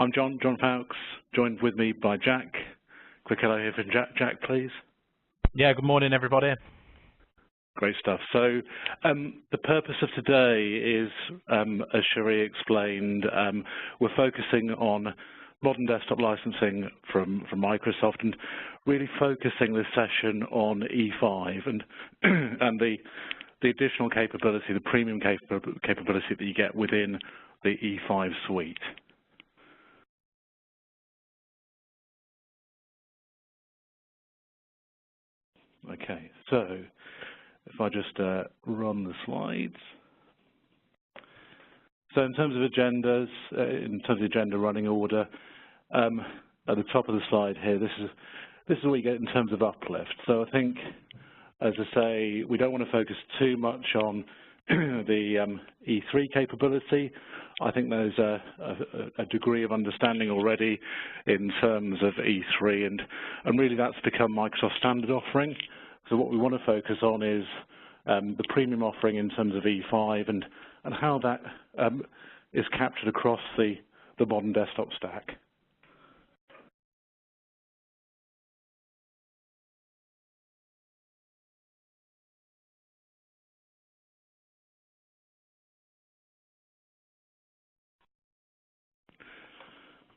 I'm John Foulkes, joined with me by Jack. Quick hello here from Jack, please. Yeah, good morning, everybody. Great stuff. So the purpose of today is, as Cherie explained, we're focusing on modern desktop licensing from Microsoft and really focusing this session on E5 and and the additional capability, the premium capability that you get within the E5 suite. Okay, so if I just run the slides. So in terms of agendas, in terms of agenda running order, at the top of the slide here, this is what we get in terms of uplift. So I think, as I say, we don't want to focus too much on the E3 capability. I think there's a degree of understanding already in terms of E3, and really that's become Microsoft's standard offering. So what we want to focus on is the premium offering in terms of E5 and how that is captured across the modern desktop stack.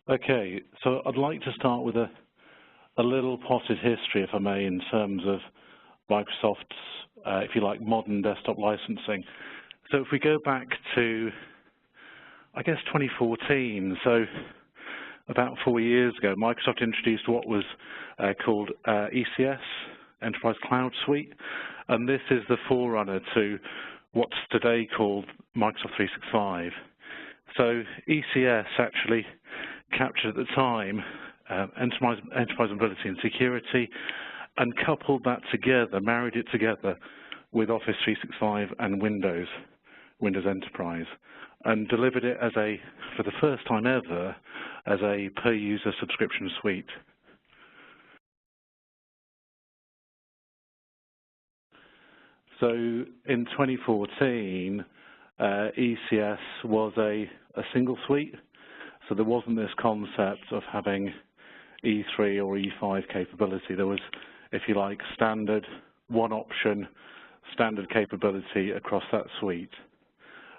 Okay, so I'd like to start with a little potted history, if I may, in terms of Microsoft's, if you like, modern desktop licensing. So if we go back to, I guess, 2014, so about 4 years ago, Microsoft introduced what was called ECS, Enterprise Cloud Suite, and this is the forerunner to what's today called Microsoft 365. So ECS actually captured at the time enterprise mobility and security, and coupled that together, married it together with Office 365 and Windows Enterprise, and delivered it as for the first time ever, as a per-user subscription suite. So in 2014, ECS was a single suite. So there wasn't this concept of having E3 or E5 capability. There was, if you like, standard, one option, standard capability across that suite.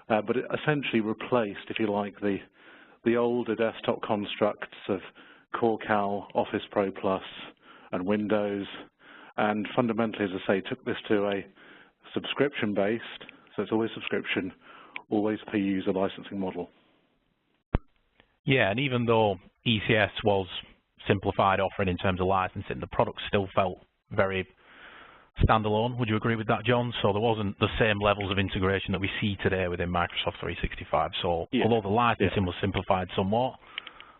But it essentially replaced, if you like, the older desktop constructs of Core Cal, Office Pro Plus, and Windows, and fundamentally, as I say, took this to a subscription-based, so it's always subscription, always per user licensing model. Yeah, and even though ECS was simplified offering in terms of licensing, the product still felt very standalone. Would you agree with that, John? So there wasn't the same levels of integration that we see today within Microsoft 365. So yeah, although the licensing was simplified somewhat,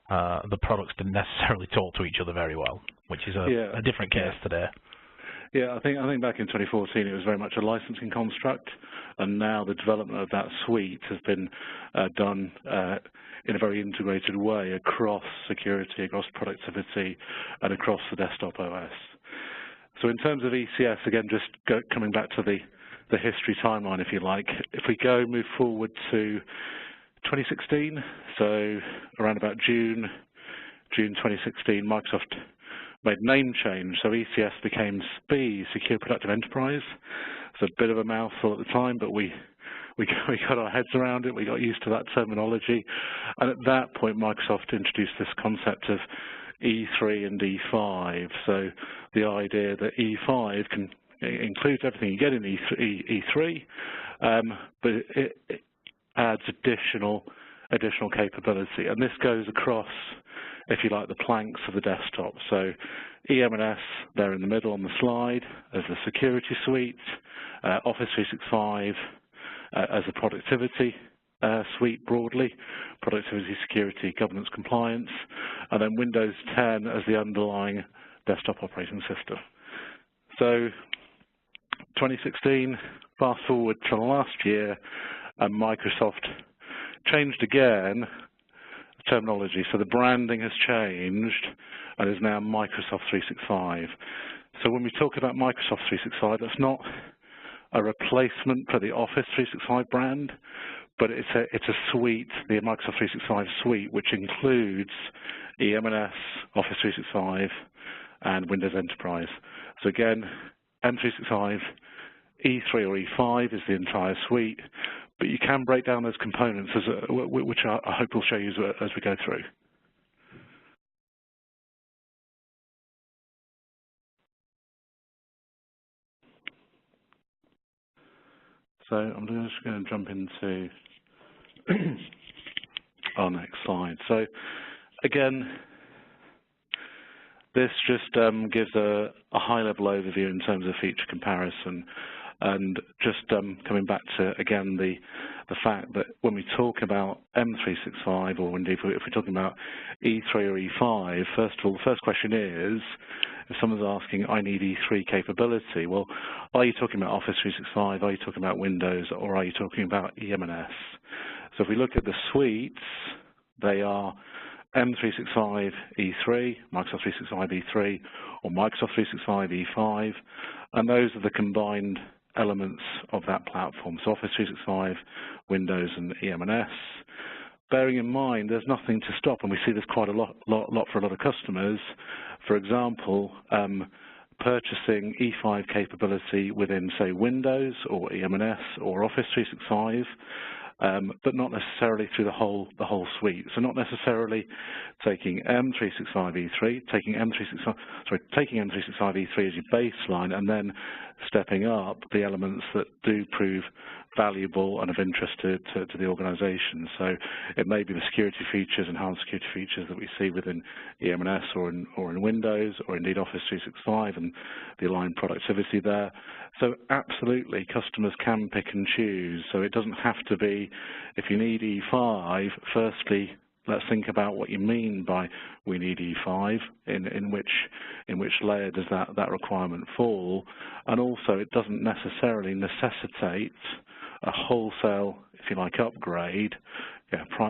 the products didn't necessarily talk to each other very well, which is a different case today. Yeah, I think back in 2014 it was very much a licensing construct, and now the development of that suite has been done in a very integrated way across security, across productivity, and across the desktop OS. So in terms of ECS, again, just coming back to the history timeline, if you like, if we move forward to 2016, so around about June 2016, Microsoft made name change, so ECS became SPE, Secure Productive Enterprise. It's a bit of a mouthful at the time, but we got our heads around it, we got used to that terminology, and at that point Microsoft introduced this concept of E3 and E5, so the idea that E5 includes everything you get in E3, but it adds additional capability, and this goes across, if you like, the planks of the desktop. So EM+S there in the middle on the slide as the security suite, Office 365 as a productivity suite broadly, productivity, security, governance, compliance, and then Windows 10 as the underlying desktop operating system. So 2016, fast forward to last year, and Microsoft changed again terminology. So the branding has changed and is now Microsoft 365. So when we talk about Microsoft 365, that's not a replacement for the Office 365 brand, but it's a suite, the Microsoft 365 suite, which includes EM+S, Office 365, and Windows Enterprise. So again, M365 E3 or E5 is the entire suite, but you can break down those components, which I hope we'll show you as we go through. So I'm just going to jump into our next slide. So again, this just gives a high-level overview in terms of feature comparison, and just coming back to, again, the fact that when we talk about M365, or indeed if we're talking about E3 or E5, first of all, the first question is, if someone's asking, I need E3 capability, well, are you talking about Office 365, are you talking about Windows, or are you talking about EM+S? So if we look at the suites, they are M365 E3, Microsoft 365 E3, or Microsoft 365 E5, and those are the combined elements of that platform, so Office 365, Windows, and EM+S. Bearing in mind, there's nothing to stop, and we see this quite a lot for a lot of customers. For example, purchasing E5 capability within, say, Windows or EM+S or Office 365, but not necessarily through the whole suite. So not necessarily taking M365 E3, taking M365 E3 as your baseline, and then stepping up the elements that do prove valuable and of interest to the organisation. So it may be the security features, enhanced security features that we see within EM+S or in Windows, or indeed Office 365 and the aligned productivity there. So absolutely, customers can pick and choose. So it doesn't have to be, if you need E5, firstly, let's think about what you mean by we need E5, in which layer does that requirement fall, and also it doesn't necessarily necessitate a wholesale, if you like, upgrade,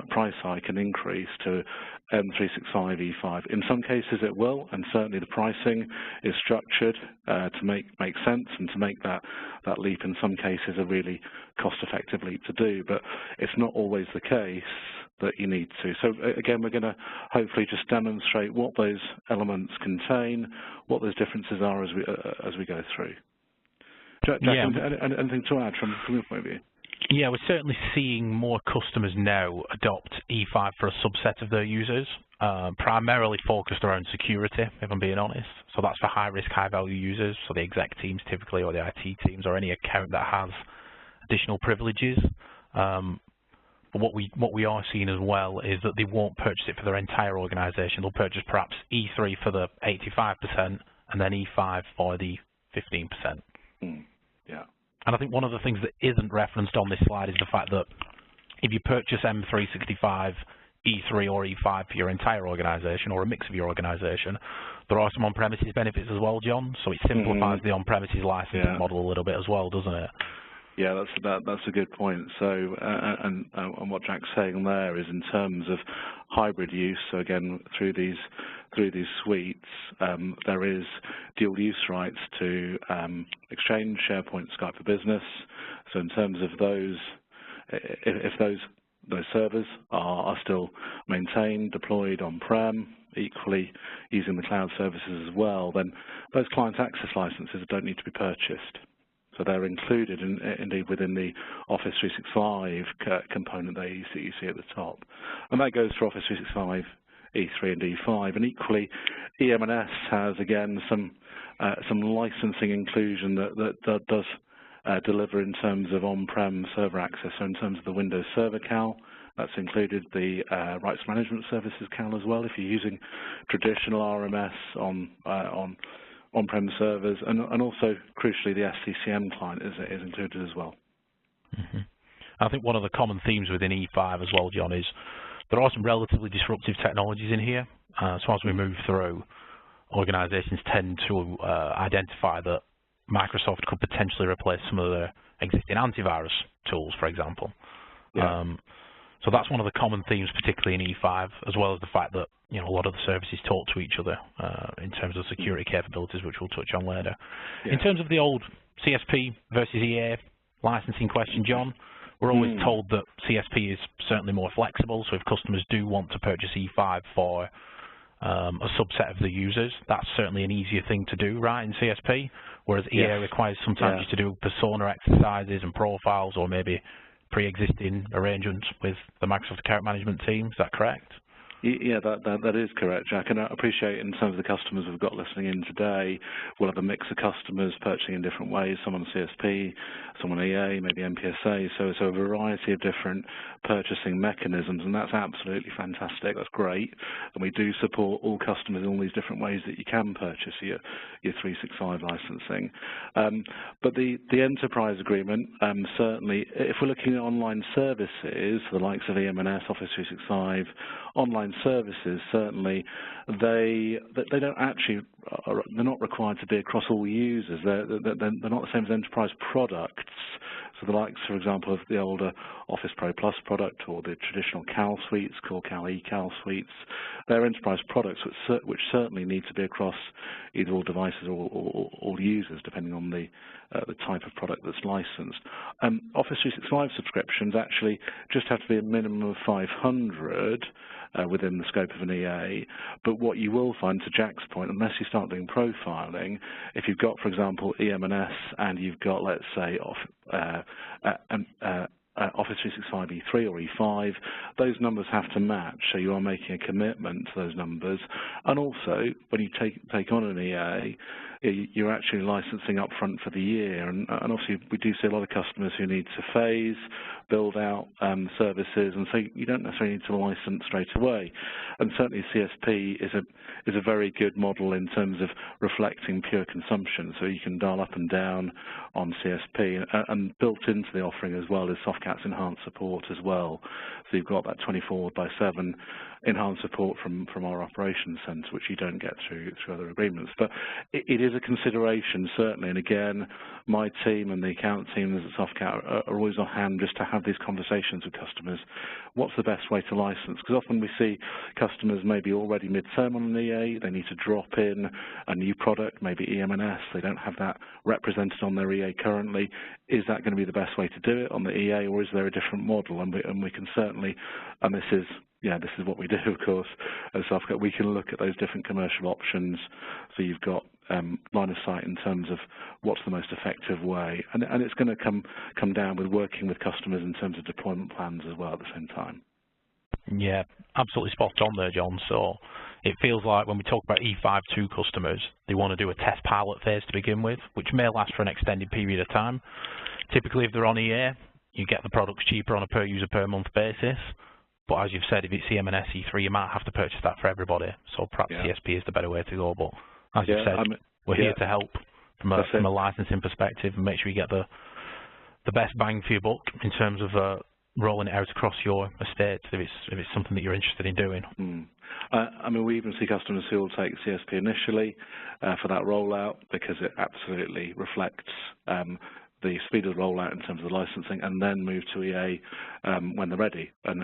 price hike and increase to M365 E5. In some cases it will, and certainly the pricing is structured to make sense and to make that leap in some cases a really cost-effective leap to do, but it's not always the case that you need to. So again, we're going to hopefully just demonstrate what those elements contain, what those differences are as we go through. Jack, yeah. Anything to add from your point of view? Yeah, we're certainly seeing more customers now adopt E5 for a subset of their users, primarily focused around security, if I'm being honest. So that's for high-risk, high-value users, so the exec teams typically, or the IT teams, or any account that has additional privileges. But what we are seeing as well is that they won't purchase it for their entire organisation. They'll purchase perhaps E3 for the 85% and then E5 for the 15%. Yeah. And I think one of the things that isn't referenced on this slide is the fact that if you purchase M365 E3 or E5 for your entire organisation, or a mix of your organisation, there are some on-premises benefits as well, John. So it simplifies the on-premises licensing model a little bit as well, doesn't it? Yeah, that's a good point. So, and what Jack's saying there is in terms of hybrid use. So again, through these suites, there is dual use rights to Exchange, SharePoint, Skype for Business. So in terms of those, if those servers are still maintained, deployed on-prem, equally using the cloud services as well, then those client access licenses don't need to be purchased. So they're included indeed within the Office 365 component that you see at the top. And that goes for Office 365 E3 and E5. And equally, EM+S has, again, some licensing inclusion that does deliver in terms of on-prem server access. So in terms of the Windows Server CAL, that's included the Rights Management Services CAL as well, if you're using traditional RMS on-prem servers, and also, crucially, the SCCM client is included as well. I think one of the common themes within E5 as well, John, is there are some relatively disruptive technologies in here. So as we move through, organizations tend to identify that Microsoft could potentially replace some of their existing antivirus tools, for example. Yeah. So that's one of the common themes, particularly in E5, as well as the fact that a lot of the services talk to each other in terms of security capabilities, which we'll touch on later. Yeah. In terms of the old CSP versus EA licensing question, John, we're always told that CSP is certainly more flexible, so if customers do want to purchase E5 for a subset of the users, that's certainly an easier thing to do, right, in CSP, whereas EA requires sometimes you to do persona exercises and profiles, or maybe pre-existing arrangements with the Microsoft account management team. Is that correct? Yeah, that is correct, Jack. And I appreciate in terms of the customers we've got listening in today, we'll have a mix of customers purchasing in different ways, some on CSP, some on EA, maybe M+S. So it's a variety of different purchasing mechanisms, and that's absolutely fantastic. That's great. And we do support all customers in all these different ways that you can purchase your 365 licensing. But the enterprise agreement, certainly, if we're looking at online services, the likes of EM+S, Office 365, online services, certainly they don't actually, they're not required to be across all users. They're not the same as enterprise products. So the likes, for example, of the older Office Pro Plus product, or the traditional Cal suites, Core Cal, eCal suites, they're enterprise products which certainly need to be across either all devices or all users, depending on the type of product that's licensed. Office 365 subscriptions actually just have to be a minimum of 500 within the scope of an EA, but what you will find, to Jack's point, unless you start doing profiling, if you've got, for example, EM+S and you've got, let's say, Office 365 E3 or E5, those numbers have to match, so you are making a commitment to those numbers. And also, when you take on an EA, you're actually licensing up front for the year, and obviously we do see a lot of customers who need to phase, build out services, and so you don't necessarily need to license straight away. And certainly CSP is a very good model in terms of reflecting pure consumption, so you can dial up and down on CSP, and built into the offering as well is Softcat's enhanced support as well. So you've got that 24/7 enhanced support from our operations centre, which you don't get through other agreements. But it is a consideration, certainly, and again, my team and the account teams at Softcat are always on hand just to have these conversations with customers. What's the best way to license? Because often we see customers maybe already mid-term on an EA, they need to drop in a new product, maybe EM+S, they don't have that represented on their EA currently. Is that going to be the best way to do it on the EA, or is there a different model? And we can certainly, and this is what we do, of course, at Softcat. We can look at those different commercial options, so you've got line of sight in terms of what's the most effective way, and it's going to come down with working with customers in terms of deployment plans as well at the same time. Yeah, absolutely spot on there, John. So it feels like when we talk about E5 to customers, they want to do a test pilot phase to begin with, which may last for an extended period of time. Typically, if they're on EA, you get the products cheaper on a per user per month basis. But as you've said, if it's EM+S E3, you might have to purchase that for everybody. So perhaps CSP is the better way to go. But as you've said, we're here to help from a licensing perspective and make sure you get the best bang for your buck in terms of rolling it out across your estate if it's something that you're interested in doing. I mean, we even see customers who will take CSP initially for that rollout because it absolutely reflects the speed of the rollout in terms of the licensing, and then move to EA when they're ready, and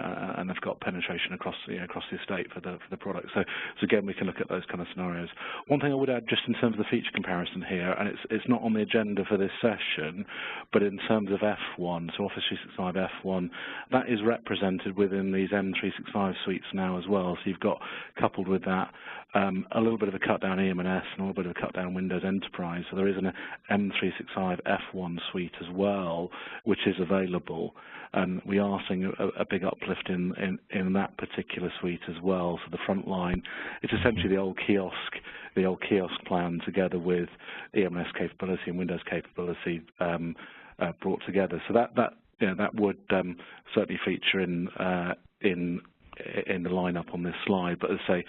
they've got penetration across the estate for the product. So again, we can look at those kind of scenarios. One thing I would add, just in terms of the feature comparison here, and it's not on the agenda for this session, but in terms of F1, so Office 365 F1, that is represented within these M365 suites now as well. So you've got, coupled with that, a little bit of a cut down EM+S and a little bit of a cut down Windows Enterprise. So there is an M365 F1 suite as well, which is available, and we are seeing a big uplift in that particular suite as well. So the front line, it's essentially the old kiosk plan together with EM+S capability and Windows capability brought together. So that would certainly feature in the lineup on this slide. But as I say,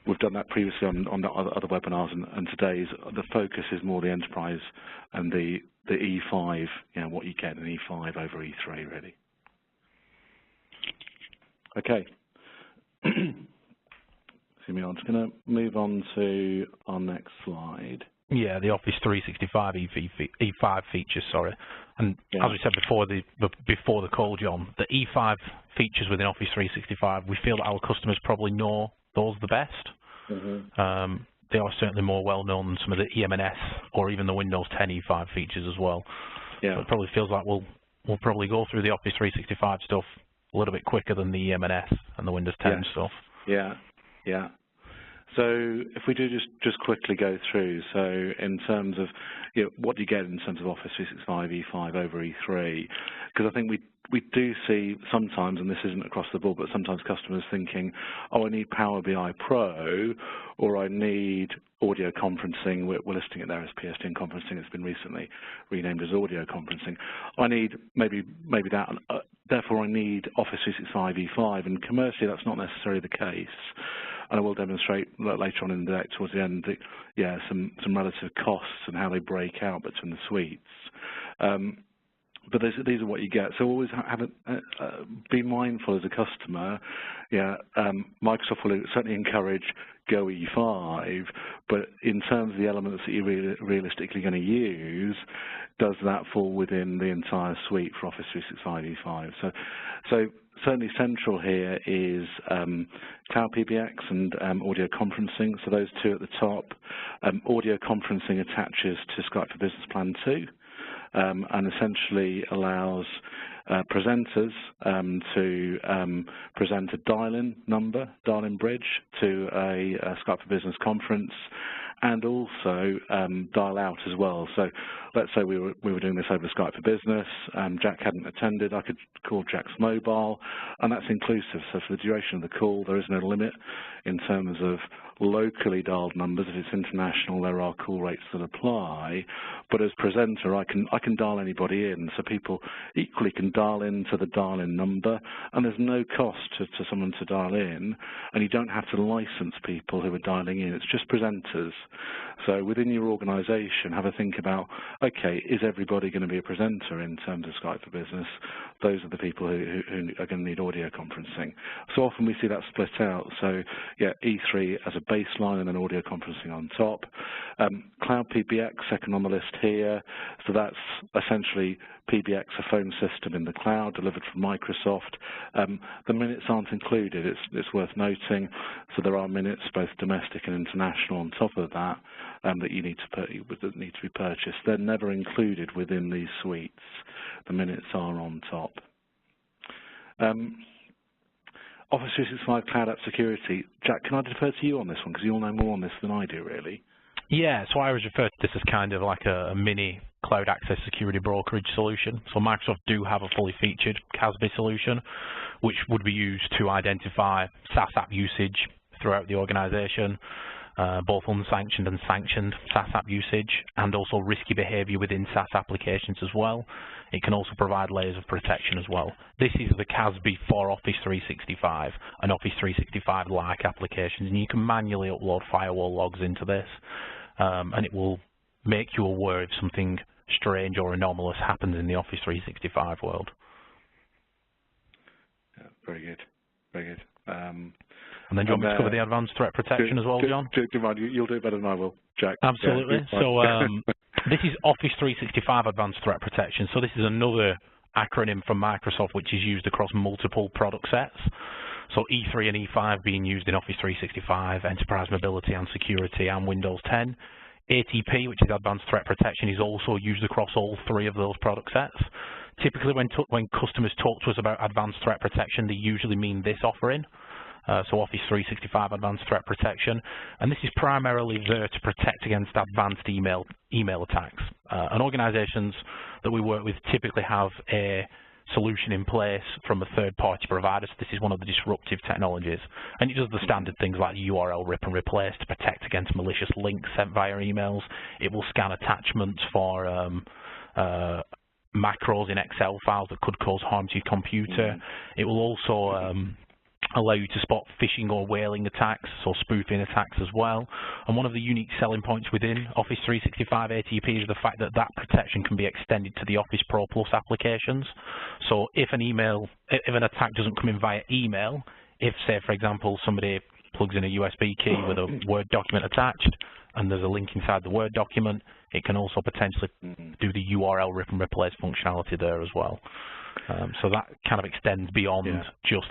we've done that previously on the other webinars, and today's the focus is more the enterprise and the E5, what you get in E5 over E3, really. Okay. I'm just going to move on to our next slide. Yeah, the Office 365 E5 features, sorry. And as we said before the call, John, the E5 features within Office 365, we feel that our customers probably know those the best. They are certainly more well known than some of the EM+S or even the Windows 10 E5 features as well. Yeah. So it probably feels like we'll we'll probably go through the Office 365 stuff a little bit quicker than the EM+S and the Windows 10 stuff. Yeah, yeah. So if we do just quickly go through, so in terms of what do you get in terms of Office 365 E5 over E3, because I think we do see sometimes, and this isn't across the board, but sometimes customers thinking, oh, I need Power BI Pro, or I need audio conferencing. We're listing it there as PSTN conferencing. It's been recently renamed as audio conferencing. I need maybe that. Therefore, I need Office 365 E5, and commercially, that's not necessarily the case. And I will demonstrate later on in the deck towards the end, some relative costs and how they break out between the suites. But these are what you get. So always be mindful as a customer. Microsoft will certainly encourage Go E5, but in terms of the elements that you're realistically going to use, does that fall within the entire suite for Office 365 E5? So certainly central here is Cloud PBX and audio conferencing. So those two at the top. Audio conferencing attaches to Skype for Business Plan 2. And essentially allows presenters to present a dial-in number, dial-in bridge to a Skype for Business conference, and also dial out as well. So let's say we were doing this over Skype for Business, Jack hadn't attended, I could call Jack's mobile, and that's inclusive. So for the duration of the call, there is no limit in terms of locally dialed numbers. If it's international, there are call rates that apply. But as presenter, I can dial anybody in. So people equally can dial into the dial-in number, and there's no cost to someone to dial in, and you don't have to license people who are dialing in. It's just presenters. So within your organisation, have a think about, okay, is everybody going to be a presenter in terms of Skype for Business? Those are the people who are going to need audio conferencing. So often we see that split out. So yeah, E3 as a baseline and then audio conferencing on top. Cloud PBX, second on the list here. So that's essentially PBX, a phone system in the cloud delivered from Microsoft. The minutes aren't included, it's worth noting. So there are minutes, both domestic and international, on top of that, that need to be purchased. They're never included within these suites. The minutes are on top. Office 365 Cloud App Security. Jack, can I defer to you on this one, because you'll know more on this than I do, really? Yeah, so I always refer to this as kind of like a mini cloud access security brokerage solution. So Microsoft do have a fully featured CASB solution, which would be used to identify SaaS app usage throughout the organization, both unsanctioned and sanctioned SaaS app usage, and also risky behavior within SaaS applications as well. It can also provide layers of protection as well. This is the CASB for Office 365 and Office 365-like applications, and you can manually upload firewall logs into this, and it will make you aware if something strange or anomalous happens in the Office 365 world. Yeah, very good, very good. And then do you want me to cover the advanced threat protection as well, John? Do you mind? You'll do it better than I will, Jack. Absolutely. Yeah, so this is Office 365 Advanced Threat Protection. So this is another acronym from Microsoft which is used across multiple product sets. So E3 and E5 being used in Office 365, Enterprise Mobility and Security, and Windows 10. ATP, which is Advanced Threat Protection, is also used across all three of those product sets. Typically when customers talk to us about Advanced Threat Protection, they usually mean this offering. So Office 365 Advanced Threat Protection, and this is primarily there to protect against advanced email attacks. And organizations that we work with typically have a solution in place from a third-party provider. So this is one of the disruptive technologies, and it does the standard things like URL rip and replace to protect against malicious links sent via emails. It will scan attachments for macros in Excel files that could cause harm to your computer. It will also allow you to spot phishing or whaling attacks or spoofing attacks as well. And one of the unique selling points within Office 365 ATP is the fact that that protection can be extended to the Office Pro Plus applications. So if an attack doesn't come in via email, if, say, for example, somebody plugs in a USB key with a Word document attached and there's a link inside the Word document, it can also potentially do the URL rip and replace functionality there as well. So that kind of extends beyond just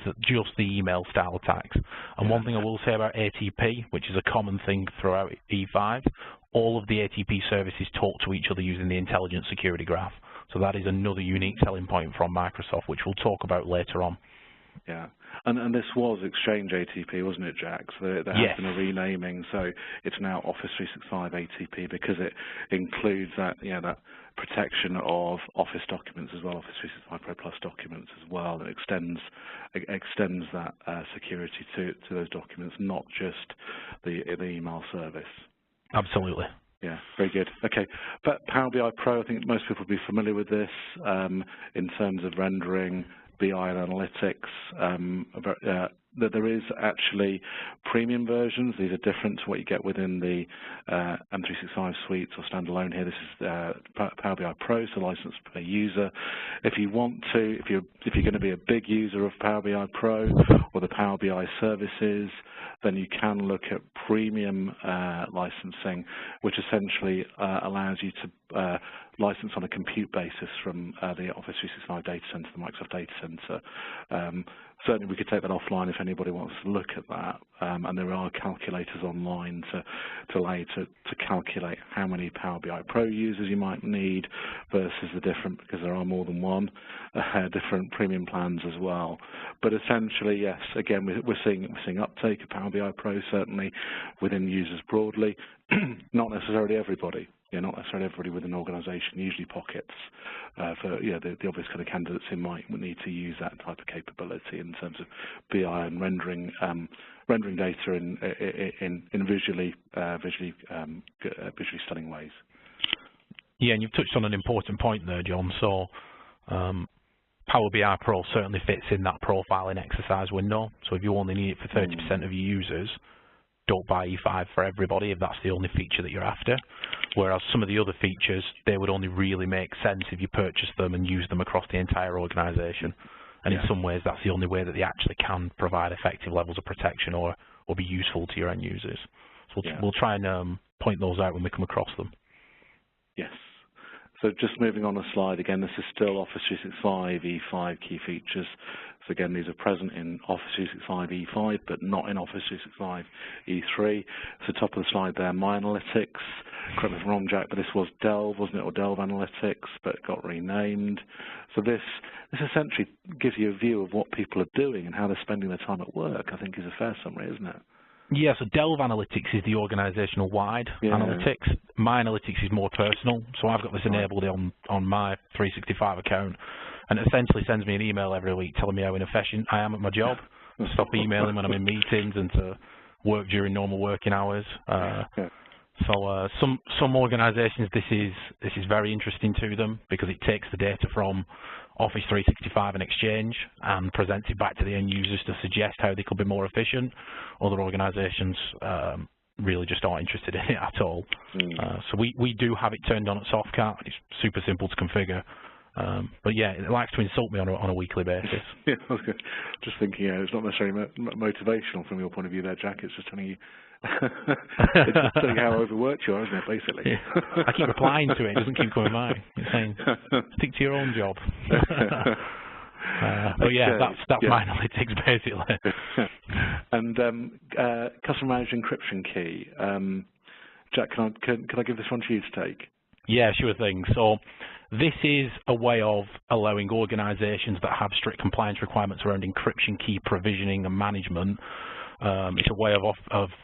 the email style attacks. And one thing I will say about ATP, which is a common thing throughout E5, all of the ATP services talk to each other using the intelligent security graph. So that is another unique selling point from Microsoft, which we'll talk about later on. Yeah, and this was Exchange ATP, wasn't it, Jack? So there has been a renaming, so it's now Office 365 ATP because it includes that, that protection of Office documents as well, Office 365 Pro Plus documents as well, and extends that security to those documents, not just the email service. Absolutely. Yeah, very good. Okay, but Power BI Pro, I think most people will be familiar with this in terms of rendering, BI and analytics. There is actually premium versions. These are different to what you get within the M365 suites or standalone here. This is Power BI Pro, so license per user. If you want to, if you're going to be a big user of Power BI Pro or the Power BI services, then you can look at premium licensing, which essentially allows you to license on a compute basis from the Office 365 data center, the Microsoft data center. Certainly we could take that offline if anybody wants to look at that, and there are calculators online to allow you to calculate how many Power BI Pro users you might need versus the different, because there are more than one, different premium plans as well. But essentially, yes, again, we're seeing uptake of Power BI Pro certainly within users broadly, not necessarily everybody. Not necessarily everybody within an organisation, usually pockets for the obvious kind of candidates who might need to use that type of capability in terms of BI and rendering data in visually stunning ways. Yeah, and you've touched on an important point there, John. So Power BI Pro certainly fits in that profiling exercise window. So if you only need it for 30% of your users, don't buy E5 for everybody if that's the only feature that you're after. Whereas some of the other features, they would only really make sense if you purchase them and use them across the entire organisation. And in some ways, that's the only way that they actually can provide effective levels of protection or be useful to your end users. So we'll try and point those out when we come across them. Yes. So just moving on a slide, again, this is still Office 365 E5 key features. So again, these are present in Office 365 E5, but not in Office 365 E3. So top of the slide there, My Analytics. Correct me if I'm wrong, Jack, but this was Delve, wasn't it, or Delve Analytics, but it got renamed. So this essentially gives you a view of what people are doing and how they're spending their time at work, I think is a fair summary, isn't it? Yeah, so Delve Analytics is the organisational-wide analytics. My Analytics is more personal, so I've got this enabled on my 365 account, and it essentially sends me an email every week telling me how inefficient I am at my job, to stop emailing when I'm in meetings and to work during normal working hours. So some organisations, this is very interesting to them because it takes the data from Office 365 and Exchange and presents it back to the end users to suggest how they could be more efficient. Other organisations really just aren't interested in it at all. So we do have it turned on at Softcat. It's super simple to configure. But yeah, it likes to insult me on a weekly basis. Yeah, okay. Just thinking, it's not necessarily motivational from your point of view there, Jack. It's just telling you, it's just telling you how overworked you are, isn't it, basically? Yeah. I keep replying to it. It doesn't keep coming back. It's saying, stick to your own job. But yeah, that's My Analytics, basically. And customer managed encryption key. Jack, can I give this one to you to take? Yeah, sure thing. So this is a way of allowing organisations that have strict compliance requirements around encryption key provisioning and management. It's a way of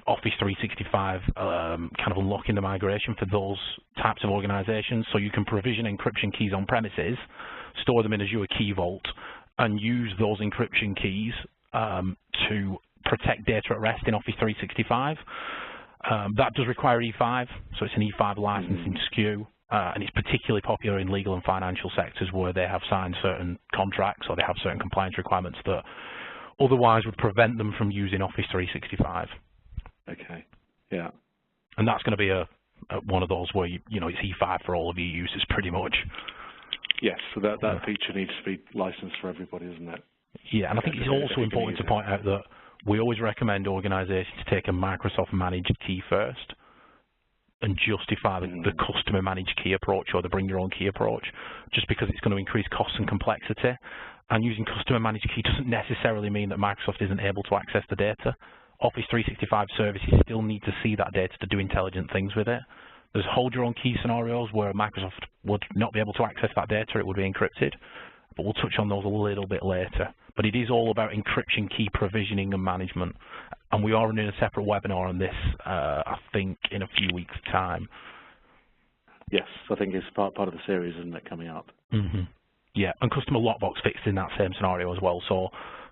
Office 365 kind of unlocking the migration for those types of organisations. So you can provision encryption keys on premises, store them in Azure Key Vault, and use those encryption keys to protect data at rest in Office 365. That does require E5, so it's an E5 licensing SKU. And it's particularly popular in legal and financial sectors where they have signed certain contracts or they have certain compliance requirements that otherwise would prevent them from using Office 365. Okay, yeah. And that's going to be one of those where, it's E5 for all of your users pretty much. Yes, so that feature needs to be licensed for everybody, isn't it? Yeah, and I think it's also important to point out that we always recommend organisations take a Microsoft managed key first and justify the customer managed key approach or the bring your own key approach, just because it's going to increase costs and complexity. And using customer managed key doesn't necessarily mean that Microsoft isn't able to access the data. Office 365 services still need to see that data to do intelligent things with it. there's hold your own key scenarios where Microsoft would not be able to access that data, it would be encrypted, but we'll touch on those a little bit later. But it is all about encryption, key provisioning and management, and we are running a separate webinar on this, I think, in a few weeks' time. Yes, I think it's part of the series, isn't it, coming up? Mm-hmm. Yeah, and customer lockbox fits in that same scenario as well. So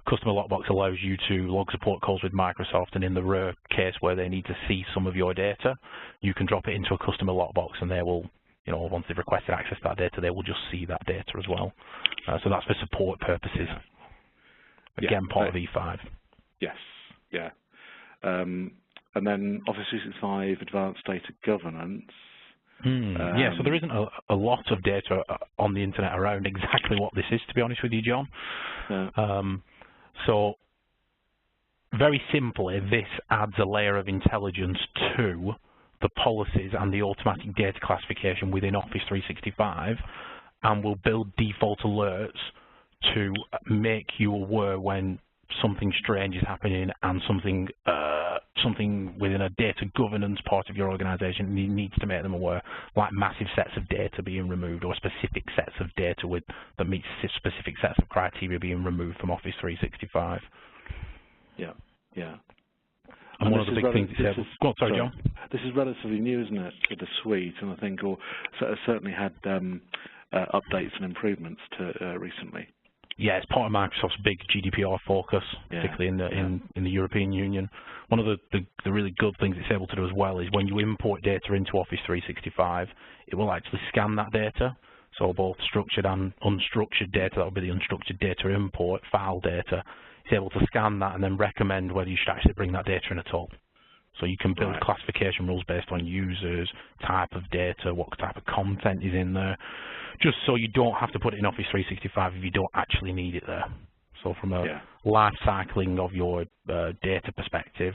customer lockbox allows you to log support calls with Microsoft, and in the rare case where they need to see some of your data, you can drop it into a customer lockbox, and they will, you know, once they've requested access to that data, they will just see that data as well. So that's for support purposes. Again, part of E5. Yes, yeah. And then Office 365 Advanced Data Governance. Yeah, so there isn't a lot of data on the internet around exactly what this is, to be honest with you, John. So very simply, this adds a layer of intelligence to the policies and the automatic data classification within Office 365, and will build default alerts to make you aware when something strange is happening and something within a data governance part of your organization needs to make them aware, like massive sets of data being removed or specific sets of data that meet specific sets of criteria being removed from Office 365. Yeah, yeah. And one of the big things is able... Go on, sorry, John. This is relatively new, isn't it, to the suite, and I think certainly had updates and improvements to recently. Yeah, it's part of Microsoft's big GDPR focus, particularly in the European Union. One of the really good things it's able to do as well is when you import data into Office 365, it will actually scan that data. So both structured and unstructured data, that would be the unstructured data import, file data. It's able to scan that and then recommend whether you should actually bring that data in at all. So you can build classification rules based on users, type of data, what type of content is in there, just so you don't have to put it in Office 365 if you don't actually need it there. So from a life cycling of your data perspective,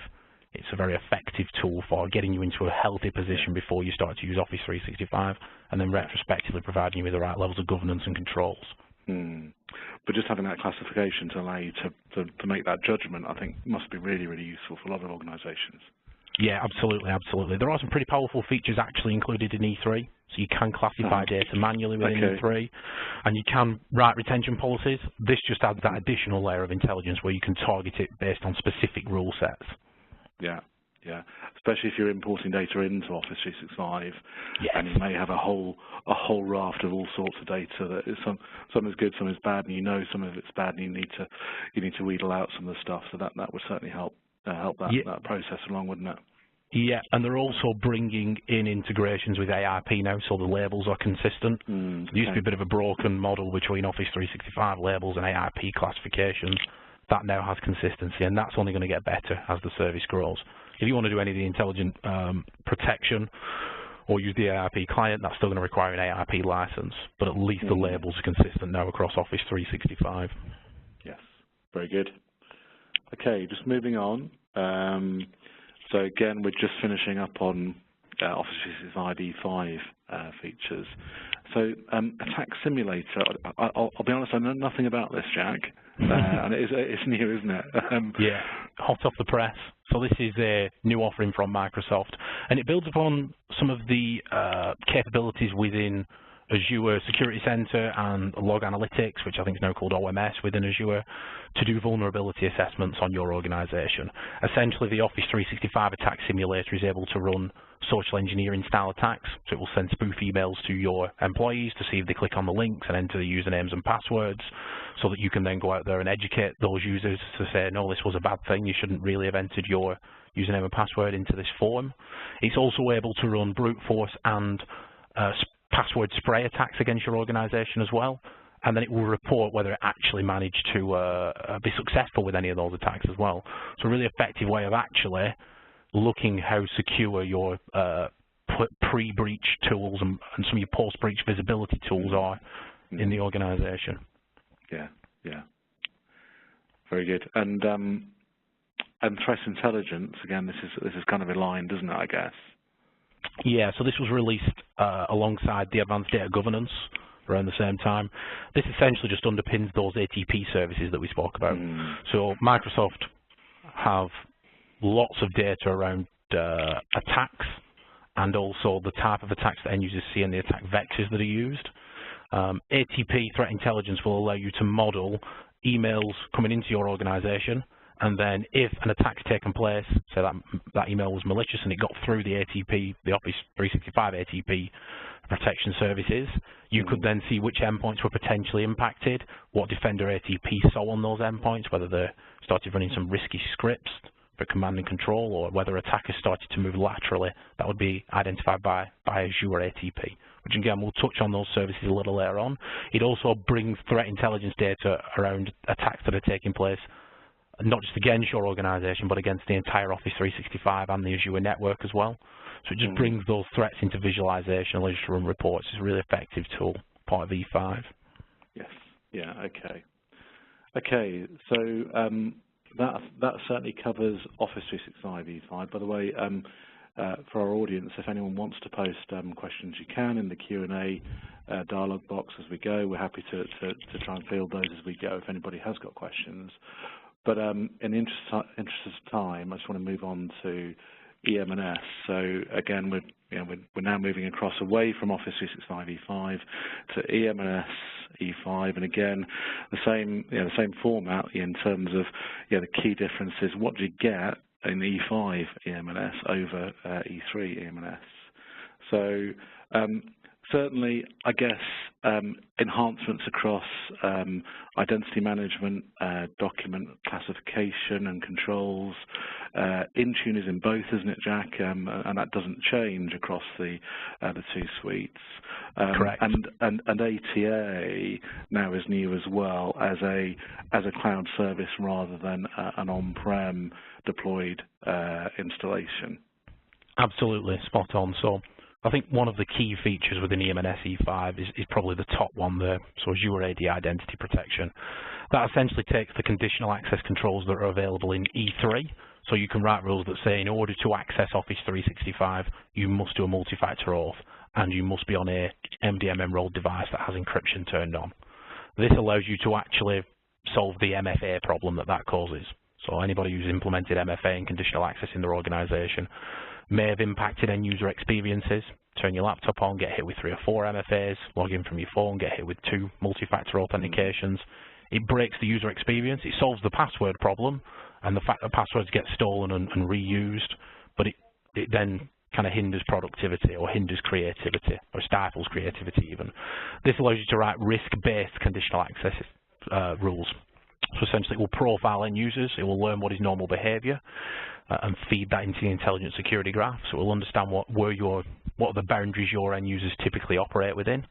it's a very effective tool for getting you into a healthy position before you start to use Office 365, and then retrospectively providing you with the right levels of governance and controls. But just having that classification to allow you to make that judgment, I think, must be really, really useful for a lot of organizations. Yeah, absolutely, absolutely. There are some pretty powerful features actually included in E3, so you can classify data manually within E3, and you can write retention policies. This just adds that additional layer of intelligence where you can target it based on specific rule sets. Yeah. Yeah, especially if you're importing data into Office 365, and you may have a whole raft of all sorts of data that is some is good, some is bad, and you know some of it's bad, and you need to wheedle out some of the stuff. So that would certainly help that process along, wouldn't it? Yeah, and they're also bringing in integrations with AIP now, so the labels are consistent. There used to be a bit of a broken model between Office 365 labels and AIP classifications. That now has consistency, and that's only going to get better as the service grows. If you want to do any of the intelligent protection or use the AIP client, that's still going to require an AIP license, but at least the labels are consistent now across Office 365. Yes, very good. Okay, just moving on. So again, we're just finishing up on Office 365 E5 features. So Attack Simulator, I'll be honest, I know nothing about this, Jack. And it's new, isn't it? Yeah, hot off the press. So this is a new offering from Microsoft, and it builds upon some of the capabilities within Azure Security Center and Log Analytics, which I think is now called OMS within Azure, to do vulnerability assessments on your organization. Essentially, the Office 365 Attack Simulator is able to run social engineering style attacks, so it will send spoof emails to your employees to see if they click on the links and enter the usernames and passwords, so that you can then go out there and educate those users to say, no, this was a bad thing, you shouldn't really have entered your username and password into this form. It's also able to run brute force and password spray attacks against your organization as well, and then it will report whether it actually managed to be successful with any of those attacks as well. So a really effective way of actually looking how secure your pre-breach tools and some of your post-breach visibility tools are in the organization. Yeah. Very good. And threat intelligence, again, this is kind of aligned, isn't it, I guess? Yeah, so this was released alongside the Advanced Data Governance around the same time. This essentially just underpins those ATP services that we spoke about. So Microsoft have lots of data around attacks and also the type of attacks that end users see and the attack vectors that are used. ATP threat intelligence will allow you to model emails coming into your organization, and then if an attack's taken place, so that email was malicious and it got through the ATP, the Office 365 ATP protection services, you could then see which endpoints were potentially impacted, what Defender ATP saw on those endpoints, whether they started running some risky scripts for command and control, or whether attackers started to move laterally. That would be identified by Azure ATP, which again, we'll touch on those services a little later on. It also brings threat intelligence data around attacks that are taking place, not just against your organization, but against the entire Office 365 and the Azure network as well. So it just brings those threats into visualization, allows you to run reports. It's a really effective tool, part of E5. Yes, yeah, okay. Okay, so that certainly covers Office 365 E5. By the way, for our audience, if anyone wants to post questions, you can in the Q&A dialogue box as we go. We're happy to try and field those as we go if anybody has got questions. But in the interest of time, I just want to move on to EM+S. So again, we're now moving across away from Office 365 E5 to EM+S E5, and again the same format in terms of the key differences. What do you get in E5 EM+S over E3 EM+S? So certainly, I guess enhancements across identity management, document classification and controls. Intune is in both, isn't it, Jack? And that doesn't change across the two suites. Correct. And ATA now is new as well as a cloud service rather than an on-prem deployed installation. Absolutely, spot on. So I think one of the key features within EM+S E5 is probably the top one there, so Azure AD Identity Protection. That essentially takes the conditional access controls that are available in E3, so you can write rules that say in order to access Office 365, you must do a multi-factor auth, and you must be on a MDM enrolled device that has encryption turned on. This allows you to actually solve the MFA problem that causes. So anybody who's implemented MFA and conditional access in their organization may have impacted end user experiences. Turn your laptop on, get hit with 3 or 4 MFAs, log in from your phone, get hit with 2 multi-factor authentications. It breaks the user experience. It solves the password problem and the fact that passwords get stolen and reused, but it then kind of hinders productivity or hinders creativity or stifles creativity even. This allows you to write risk-based conditional access rules. So essentially it will profile end users, it will learn what is normal behavior and feed that into the intelligent security graph. So it will understand what are the boundaries your end users typically operate within.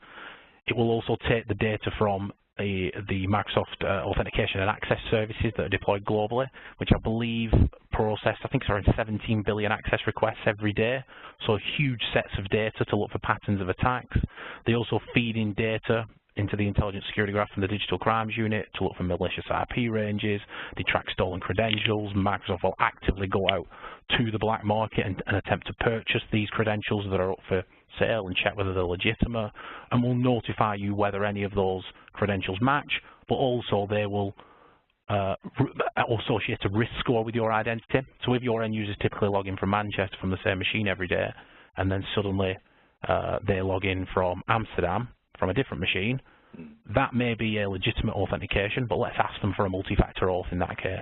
It will also take the data from the Microsoft authentication and access services that are deployed globally, which I believe process, I think it's around 17 billion access requests every day. So huge sets of data to look for patterns of attacks. They also feed in data into the intelligent security graph from the digital crimes unit to look for malicious IP ranges. They track stolen credentials. Microsoft will actively go out to the black market and attempt to purchase these credentials that are up for sale and check whether they're legitimate, and will notify you whether any of those credentials match, but also they will associate a risk score with your identity. So if your end users typically log in from Manchester from the same machine every day, and then suddenly they log in from Amsterdam from a different machine, that may be a legitimate authentication, but let's ask them for a multi-factor auth in that case.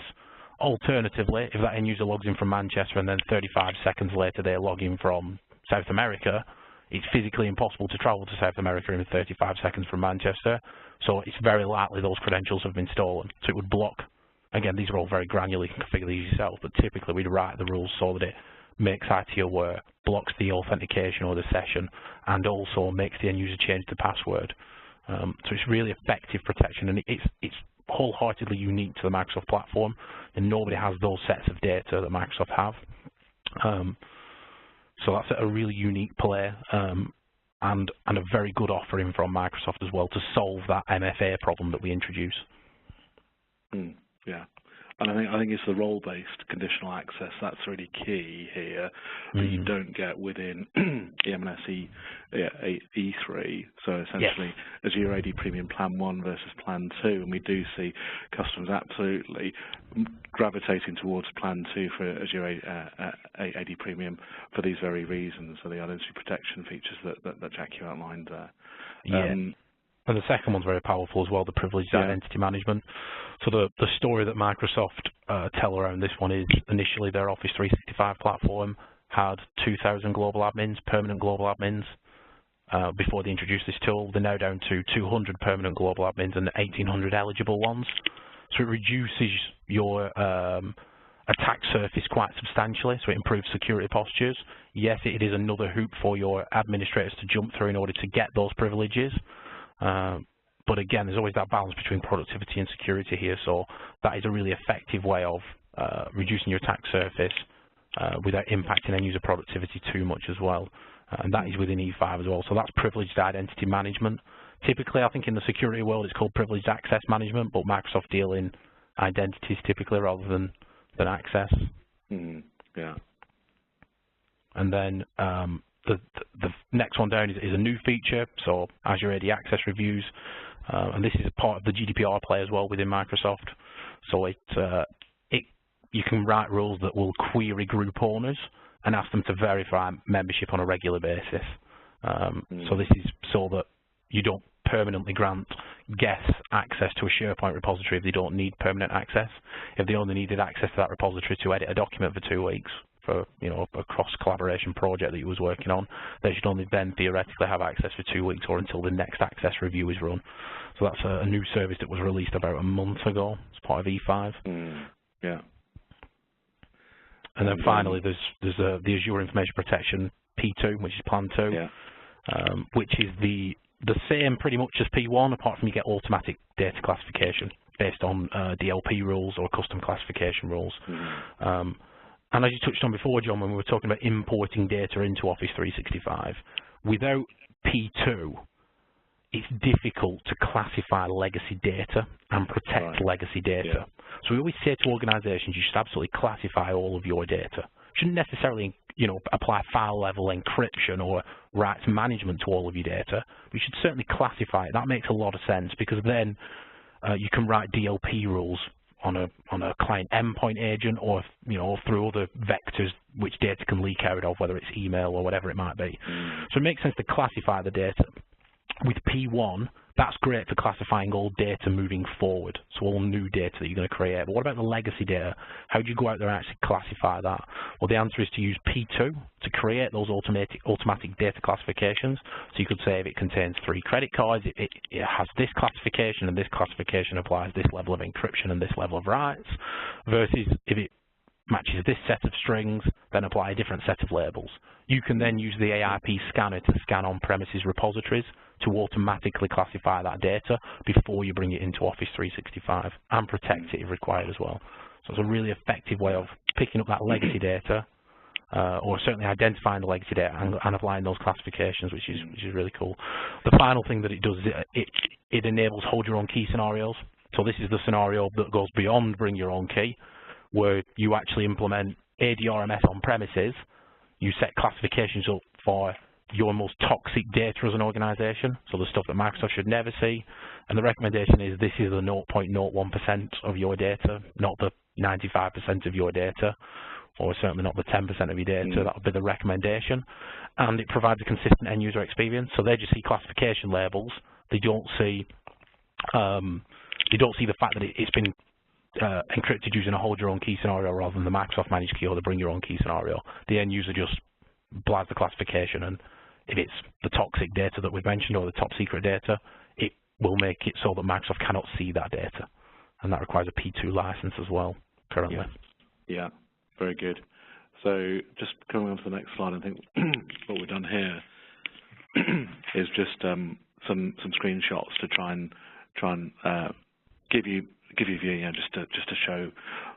Alternatively, if that end user logs in from Manchester and then 35 seconds later they log in from South America, it's physically impossible to travel to South America in 35 seconds from Manchester, so it's very likely those credentials have been stolen. So it would block, again, these are all very granular, you can configure these yourself, but typically we'd write the rules so that it makes IT aware, blocks the authentication or the session, and also makes the end user change the password. So it's really effective protection, and it's wholeheartedly unique to the Microsoft platform, and nobody has those sets of data that Microsoft have. So that's a really unique play, and a very good offering from Microsoft as well to solve that MFA problem that we introduce. Yeah. And I think it's the role-based conditional access that's really key here that you don't get within EM+S E3. So essentially, Azure AD Premium Plan 1 versus Plan 2, and we do see customers absolutely gravitating towards Plan 2 for Azure AD Premium for these very reasons, so the identity protection features that Jack, you outlined there. And the second one's very powerful as well, the privileged identity management. So the story that Microsoft tell around this one is initially their Office 365 platform had 2,000 global admins, permanent global admins, before they introduced this tool. They're now down to 200 permanent global admins and 1,800 eligible ones. So it reduces your attack surface quite substantially, so it improves security postures. Yes, it is another hoop for your administrators to jump through in order to get those privileges. But again, there's always that balance between productivity and security here, so that is a really effective way of reducing your attack surface without impacting end user productivity too much as well. And that is within E5 as well, so that's privileged identity management. Typically, I think in the security world it's called privileged access management, but Microsoft deal in identities typically rather than access. Yeah. And then the next one down is a new feature, so Azure AD Access Reviews, and this is a part of the GDPR play as well within Microsoft. So you can write rules that will query group owners and ask them to verify membership on a regular basis. So this is so that you don't permanently grant guests access to a SharePoint repository if they don't need permanent access. If they only needed access to that repository to edit a document for 2 weeks, for a cross-collaboration project that you was working on, they should only then theoretically have access for 2 weeks or until the next access review is run. So that's a new service that was released about a month ago as part of E5. Yeah. And then finally, there's the Azure Information Protection P2, which is Plan 2, which is the same pretty much as P1, apart from you get automatic data classification based on DLP rules or custom classification rules. And as you touched on before, John, when we were talking about importing data into Office 365, without P2, it's difficult to classify legacy data and protect legacy data. So we always say to organizations, you should absolutely classify all of your data. You shouldn't necessarily, apply file level encryption or rights management to all of your data. We should certainly classify it. That makes a lot of sense, because then you can write DLP rules on a client endpoint agent, or through other vectors which data can leak out of, whether it's email or whatever it might be. So it makes sense to classify the data. With P1, that's great for classifying all data moving forward, so all new data that you're going to create. But what about the legacy data? How do you go out there and actually classify that? Well, the answer is to use P2 to create those automatic data classifications. So you could say if it contains 3 credit cards, it has this classification, and this classification applies this level of encryption and this level of rights, versus if it matches this set of strings, then apply a different set of labels. You can then use the AIP scanner to scan on-premises repositories to automatically classify that data before you bring it into Office 365 and protect it if required as well. So it's a really effective way of picking up that legacy data, or certainly identifying the legacy data and applying those classifications, which is really cool. The final thing that it does is it enables hold your own key scenarios. So this is the scenario that goes beyond bring your own key, where you actually implement ADRMS on premises. You set classifications up for your most toxic data as an organization, so the stuff that Microsoft should never see. And the recommendation is this is the 0.01% of your data, not the 95% of your data, or certainly not the 10% of your data. That would be the recommendation. And it provides a consistent end user experience. So they just see classification labels. They don't see the fact that it's been encrypted using a hold your own key scenario rather than the Microsoft managed key or the bring your own key scenario. The end user just blasts the classification, and if it's the toxic data that we've mentioned or the top secret data, it will make it so that Microsoft cannot see that data, and that requires a P2 license as well currently. Yeah, very good. So just coming on to the next slide, I think what we've done here is just some screenshots to try and give you a view, just to show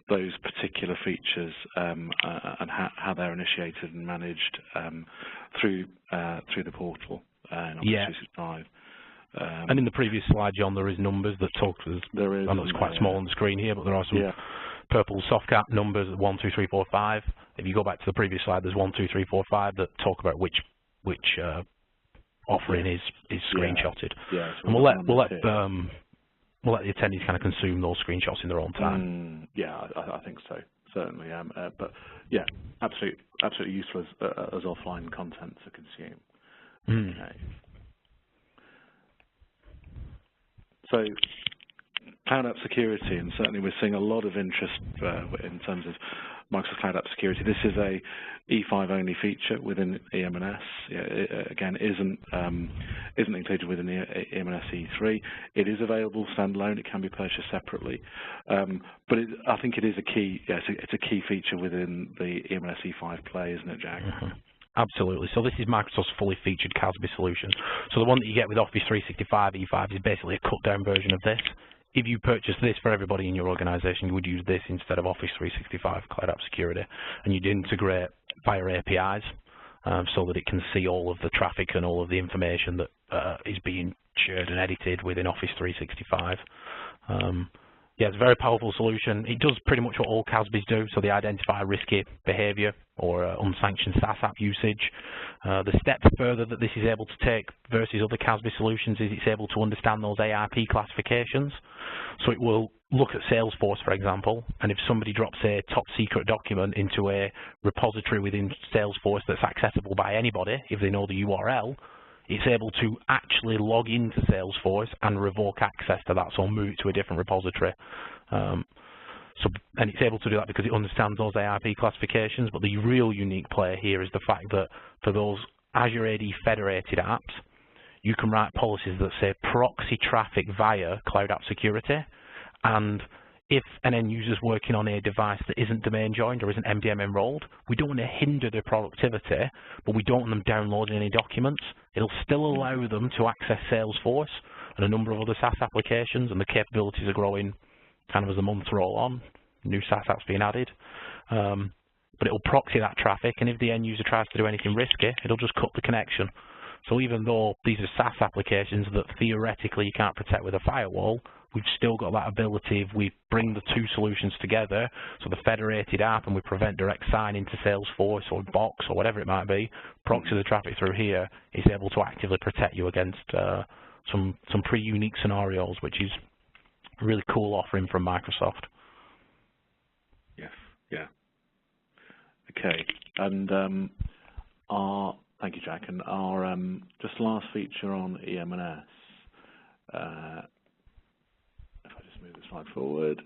those particular features and how they're initiated and managed through the portal in Office 365. And in the previous slide, John, there is numbers that talk to us. There is. I know it's quite small on the screen here, but there are some purple Softcat numbers 1, 2, 3, 4, 5. If you go back to the previous slide, there's 1, 2, 3, 4, 5 that talk about which offering is screenshotted. Yeah, and we'll let the attendees kind of consume those screenshots in their own time. Yeah, I think so, certainly. But yeah, absolutely useful as offline content to consume. Okay. So Cloud App Security, and certainly we're seeing a lot of interest in terms of Microsoft Cloud App Security. This is a E5 only feature within EM+S. Again, isn't included within the EM+S E3. It is available standalone. It can be purchased separately, but I think it is a key. Yeah, it's a key feature within the EM+S E5 play, isn't it, Jack? Absolutely. So this is Microsoft's fully featured CASB solution. So the one that you get with Office 365 E5 is basically a cut-down version of this. If you purchase this for everybody in your organization, you would use this instead of Office 365 Cloud App Security, and you'd integrate via APIs so that it can see all of the traffic and all of the information that is being shared and edited within Office 365. Yeah, it's a very powerful solution. It does pretty much what all CASBs do, so they identify risky behavior or unsanctioned SaaS app usage. The step further that this is able to take versus other CASB solutions is it's able to understand those AIP classifications. So it will look at Salesforce, for example, and if somebody drops a top secret document into a repository within Salesforce that's accessible by anybody, if they know the URL, it's able to actually log into Salesforce and revoke access to that, so move it to a different repository. And it's able to do that because it understands those AIP classifications, but the real unique play here is the fact that for those Azure AD federated apps, you can write policies that say proxy traffic via Cloud App Security, and if an end user is working on a device that isn't domain joined or isn't MDM enrolled, we don't want to hinder their productivity, but we don't want them downloading any documents. It'll still allow them to access Salesforce and a number of other SaaS applications, and the capabilities are growing kind of as the months roll on, new SaaS apps being added. But it'll proxy that traffic, and if the end user tries to do anything risky, it'll just cut the connection. So even though these are SaaS applications that theoretically you can't protect with a firewall, we've still got that ability if we bring the two solutions together, so the federated app, and we prevent direct sign into Salesforce or Box or whatever it might be, proxy the traffic through here, is able to actively protect you against some pretty unique scenarios, which is a really cool offering from Microsoft. Yes, yeah. Okay, and thank you, Jack. And our just last feature on EM+S. Move the slide forward.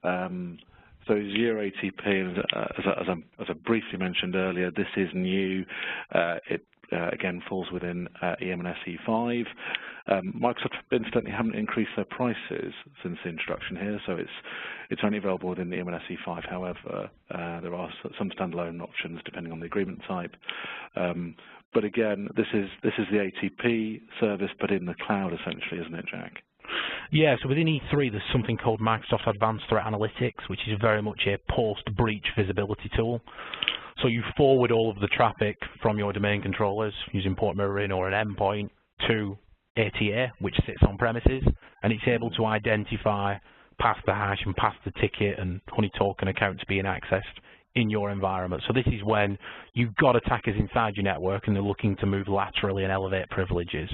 So 0ATP, as I briefly mentioned earlier, this is new. It again falls within EM+S E5. Microsoft incidentally haven't increased their prices since the introduction here, so it's only available within the EM+S E5. However, there are some standalone options depending on the agreement type. But again, this is the ATP service, but in the cloud essentially, isn't it, Jack? Yeah, so within E3 there's something called Microsoft Advanced Threat Analytics, which is very much a post-breach visibility tool. So you forward all of the traffic from your domain controllers using port mirroring or an endpoint to ATA, which sits on premises, and it's able to identify past the hash and past the ticket and honey token accounts being accessed in your environment. So this is when you've got attackers inside your network and they're looking to move laterally and elevate privileges.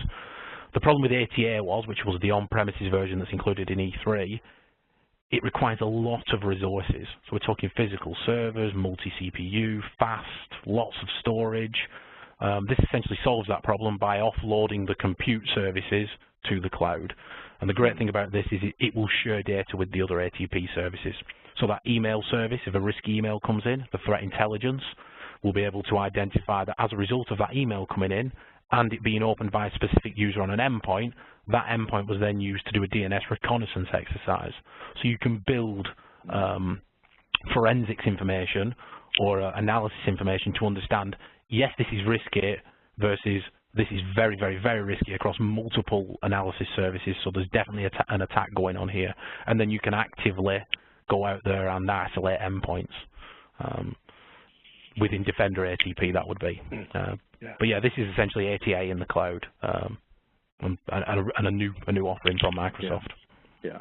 The problem with ATA which was the on-premises version that's included in E3, it requires a lot of resources. So we're talking physical servers, multi-CPU, fast, lots of storage. This essentially solves that problem by offloading the compute services to the cloud. And the great thing about this is it will share data with the other ATP services. So that email service, if a risky email comes in, the threat intelligence will be able to identify that as a result of that email coming in, and it being opened by a specific user on an endpoint, that endpoint was then used to do a DNS reconnaissance exercise. So you can build forensics information or analysis information to understand, yes, this is risky versus this is very, very, very risky across multiple analysis services, so there's definitely an attack going on here. And then you can actively go out there and isolate endpoints. Within Defender ATP, that would be. But yeah, this is essentially ATA in the cloud, and a new offering from Microsoft. Yeah.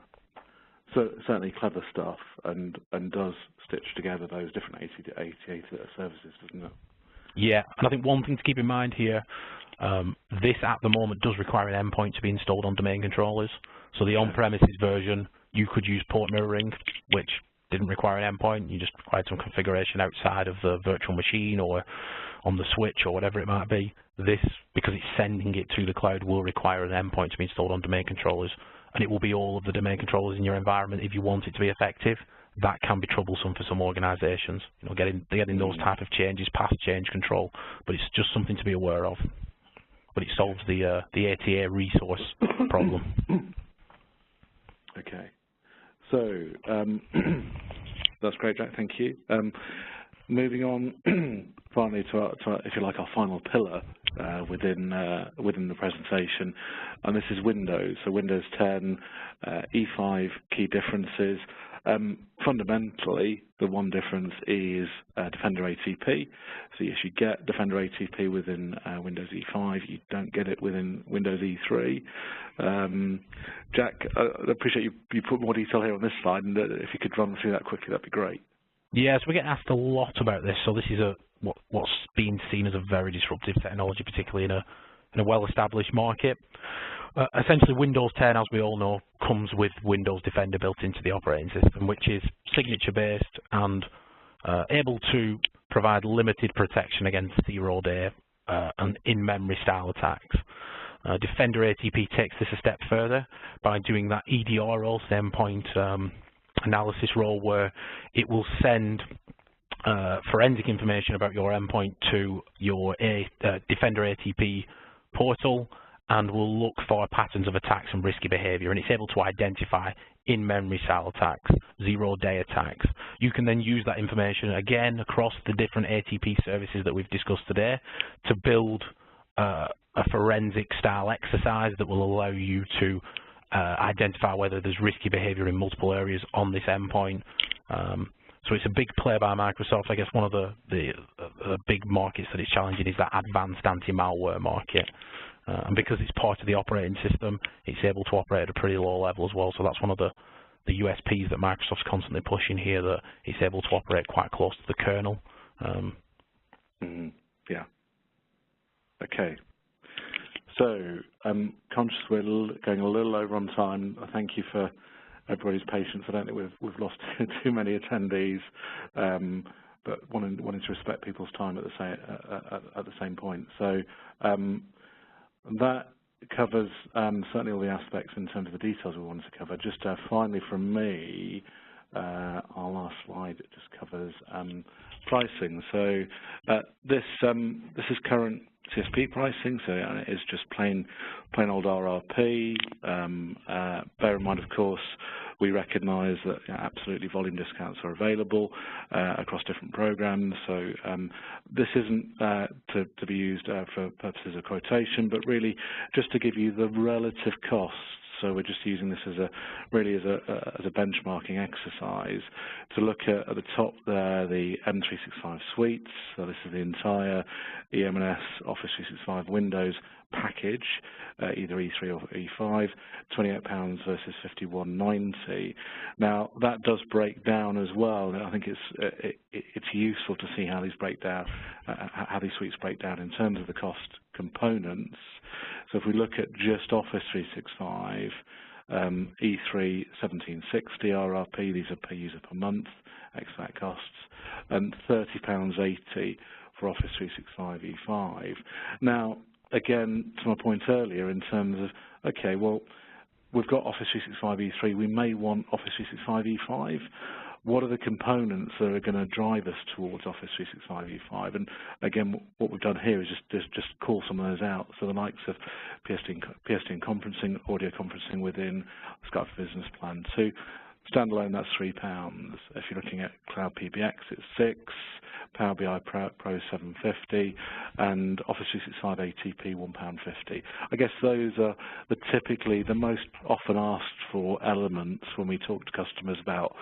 So certainly clever stuff, and does stitch together those different 80 services, doesn't it? Yeah, and I think one thing to keep in mind here, this at the moment does require an endpoint to be installed on domain controllers. So the on-premises version, you could use port mirroring, which didn't require an endpoint. You just required some configuration outside of the virtual machine or on the switch or whatever it might be. This, because it's sending it to the cloud, will require an endpoint to be installed on domain controllers, and it will be all of the domain controllers in your environment if you want it to be effective. That can be troublesome for some organisations, getting those type of changes past change control, but it's just something to be aware of. But it solves the ATA resource problem. Okay. So that's great, Jack. Thank you. Moving on, finally to if you like, our final pillar within the presentation, and this is Windows. So Windows 10, E5 key differences. Fundamentally, the one difference is Defender ATP. So yes, you get Defender ATP within Windows E5. You don't get it within Windows E3. Jack, I appreciate you put more detail here on this slide, and if you could run through that quickly, that'd be great. Yes, we get asked a lot about this. So this is what's been seen as a very disruptive technology, particularly in a well-established market. Essentially, Windows 10, as we all know, comes with Windows Defender built into the operating system, which is signature-based and able to provide limited protection against zero-day and in-memory style attacks. Defender ATP takes this a step further by doing that EDR role, endpoint analysis role, where it will send forensic information about your endpoint to your Defender ATP portal, and will look for patterns of attacks and risky behavior, and it's able to identify in-memory style attacks, zero-day attacks. You can then use that information again across the different ATP services that we've discussed today to build a forensic style exercise that will allow you to identify whether there's risky behavior in multiple areas on this endpoint. So it's a big play by Microsoft. I guess one of the big markets that it's challenging is that advanced anti-malware market. And because it's part of the operating system, it's able to operate at a pretty low level as well. So that's one of the USPs that Microsoft's constantly pushing here, that it's able to operate quite close to the kernel. Yeah. Okay. So I'm conscious we're going a little over on time. I thank you for everybody's patience. I don't think we've lost too many attendees, but wanting to respect people's time at the same point. So that covers certainly all the aspects in terms of the details we wanted to cover. Just finally from me, our last slide just covers pricing. So this is current CSP pricing, so it is just plain old RRP. Bear in mind, of course, we recognise that absolutely volume discounts are available across different programs. So this isn't to be used for purposes of quotation, but really just to give you the relative costs. So we're just using this as a benchmarking exercise to look at the top there, the M365 suites. So this is the entire EM+S Office 365 Windows package, either E3 or E5, £28 versus £51.90. Now that does break down as well, and I think it's useful to see how these break down, how these suites break down in terms of the cost components. So if we look at just Office 365, E3 1760 RRP, these are per user per month, ex-VAT costs, and £30.80 for Office 365 E5. Now, again, to my point earlier, in terms of, okay, well, we've got Office 365 E3, we may want Office 365 E5. What are the components that are going to drive us towards Office 365 E5? And again, what we've done here is just call some of those out. So the likes of PSTN conferencing, audio conferencing within Skype for Business Plan 2. Standalone, that's £3. If you're looking at Cloud PBX, it's £6. Power BI Pro £7.50, and Office 365 ATP £1.50. I guess those are typically the most often asked for elements when we talk to customers about,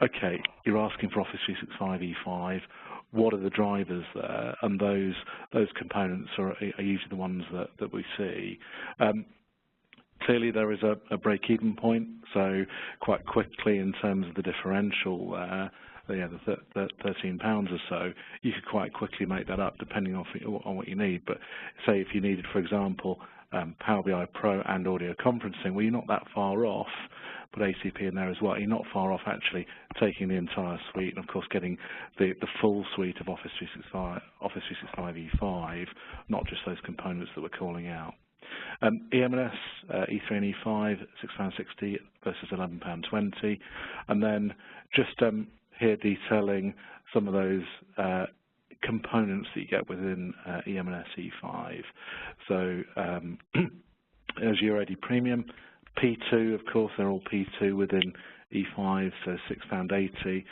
okay, you're asking for Office 365 E5, what are the drivers there? And those components are usually the ones that we see. Clearly, there is a break-even point, so quite quickly in terms of the differential, the £13 or so, you could quite quickly make that up depending on what you need. But say if you needed, for example, Power BI Pro and audio conferencing, well, you're not that far off. Put ACP in there as well. You're not far off actually taking the entire suite and, of course, getting the full suite of Office 365 E5, not just those components that we're calling out. EM+S, E3 and E5, £6.60 versus £11.20, and then just here detailing some of those components that you get within EM+S E5. So Azure AD Premium, P2, of course, they're all P2 within E5, so £6.80,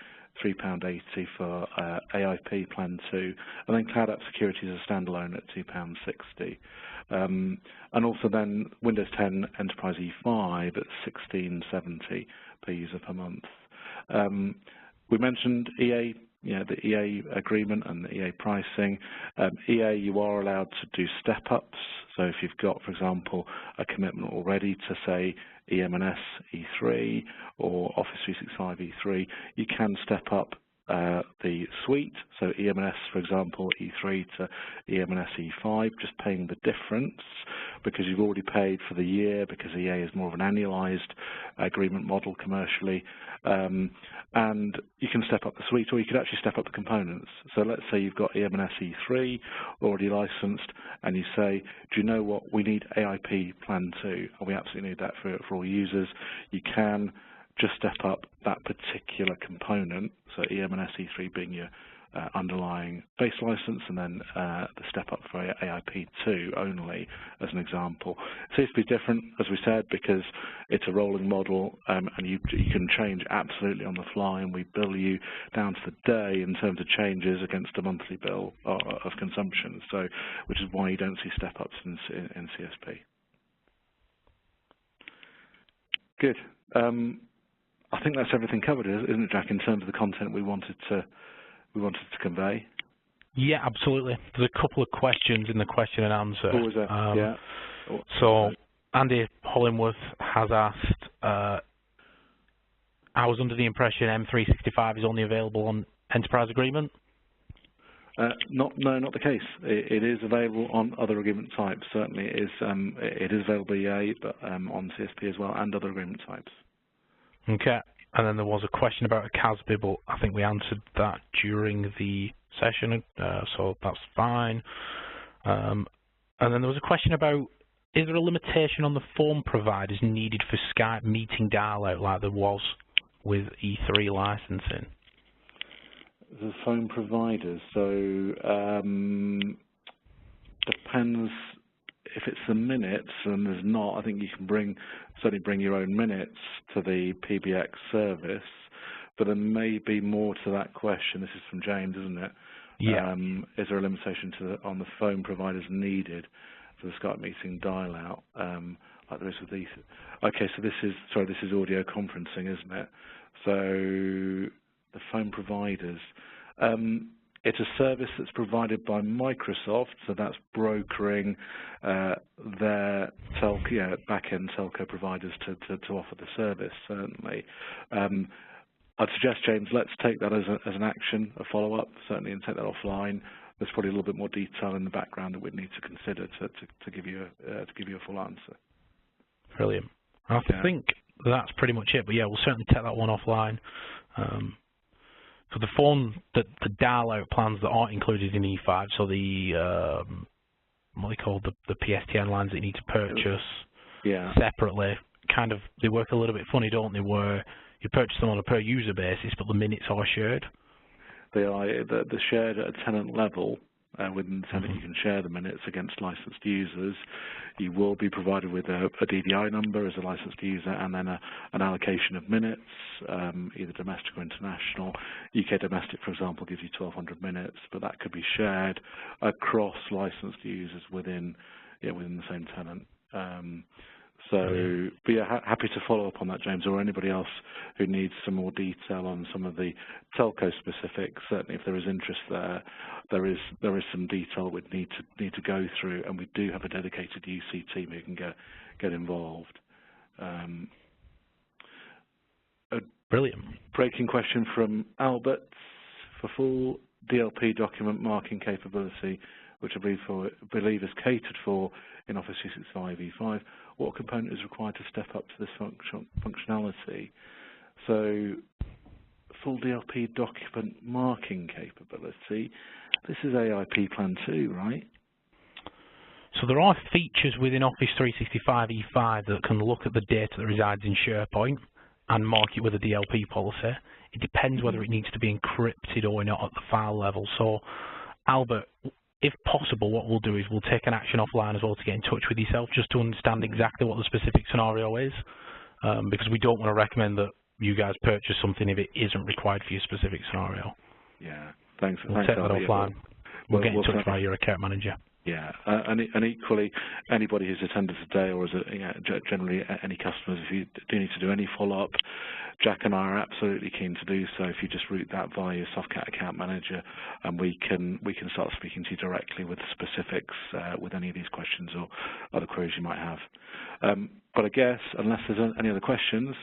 £3.80 for AIP Plan 2, and then Cloud App Security is a standalone at £2.60. And also then Windows 10 Enterprise E5 at £16.70 per user per month. We mentioned EA, the EA agreement and the EA pricing. EA, you are allowed to do step-ups. So if you've got, for example, a commitment already to, say, EM+S E3 or Office 365 E3, you can step up the suite, so EM+S, for example, E3 to EM+S E5, just paying the difference because you've already paid for the year, because EA is more of an annualized agreement model commercially, and you can step up the suite, or you could actually step up the components. So let's say you've got EM+S E3 already licensed, and you say, do you know what, we need AIP Plan 2, and we absolutely need that for all users. You can just step up that particular component, so EM+S E3 being your underlying base license, and then the step up for AIP2 only, as an example. CSP is different, as we said, because it's a rolling model, and you can change absolutely on the fly, and we bill you down to the day in terms of changes against a monthly bill of consumption, so which is why you don't see step ups in CSP. Good. I think that's everything covered, isn't it, Jack, in terms of the content we wanted to convey? Yeah, absolutely. There's a couple of questions in the question and answer. What was that? Yeah. So Andy Hollingworth has asked, I was under the impression M365 is only available on Enterprise Agreement? No, not the case. It is available on other agreement types. Certainly it is available EA, but on CSP as well, and other agreement types. Okay. And then there was a question about a CASB, but I think we answered that during the session, so that's fine. And then there was a question about, is there a limitation on the phone providers needed for Skype meeting dial-out like there was with E3 licensing? The phone providers, so depends. If it's the minutes and there's not, I think you can certainly bring your own minutes to the PBX service, but there may be more to that question. This is from James, isn't it? Yeah. Is there a limitation on the phone providers needed for the Skype meeting dial-out, like there is with these? Okay, so this is audio conferencing, isn't it? So the phone providers. It's a service that's provided by Microsoft, so that's brokering their back-end telco providers to offer the service, certainly. I'd suggest, James, let's take that as an action, a follow-up, certainly, and take that offline. There's probably a little bit more detail in the background that we'd need to consider to give you a full answer. Brilliant. I think that's pretty much it, but yeah, we'll certainly take that one offline. So the phone, the dial-out plans that aren't included in E5, so the what they call the PSTN lines that you need to purchase separately, kind of, they work a little bit funny, don't they? Where you purchase them on a per user basis, but the minutes are shared. They are. They're shared at a tenant level. Within the tenant, you can share the minutes against licensed users. You will be provided with a DDI number as a licensed user, and then an allocation of minutes, either domestic or international. UK domestic, for example, gives you 1,200 minutes, but that could be shared across licensed users within the same tenant. So, but yeah, happy to follow up on that, James, or anybody else who needs some more detail on some of the telco specifics. Certainly, if there is interest there, there is some detail we'd need to go through, and we do have a dedicated UC team who can get involved. A Brilliant. breaking question from Albert: for full DLP document marking capability, which I believe is catered for in Office 365 E5, what component is required to step up to this functionality? So, full DLP document marking capability, this is AIP Plan 2, right? So there are features within Office 365 E5 that can look at the data that resides in SharePoint and mark it with a DLP policy. It depends whether it needs to be encrypted or not at the file level. So, Albert, if possible, what we'll do is we'll take an action offline as well to get in touch with yourself just to understand exactly what the specific scenario is, because we don't want to recommend that you guys purchase something if it isn't required for your specific scenario. Yeah, thanks. We'll take that offline. We'll get in touch via your account manager. Yeah, and equally, anybody who's attended today, or generally any customers, if you do need to do any follow-up, Jack and I are absolutely keen to do so. If you just route that via your Softcat account manager, and we can start speaking to you directly with specifics with any of these questions or other queries you might have. But I guess, unless there's any other questions,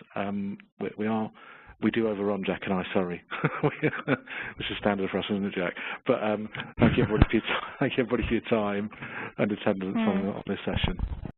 we do overrun, Jack and I, sorry. Which is standard for us, isn't it, Jack? But thank you everybody for your time and attendance on this session.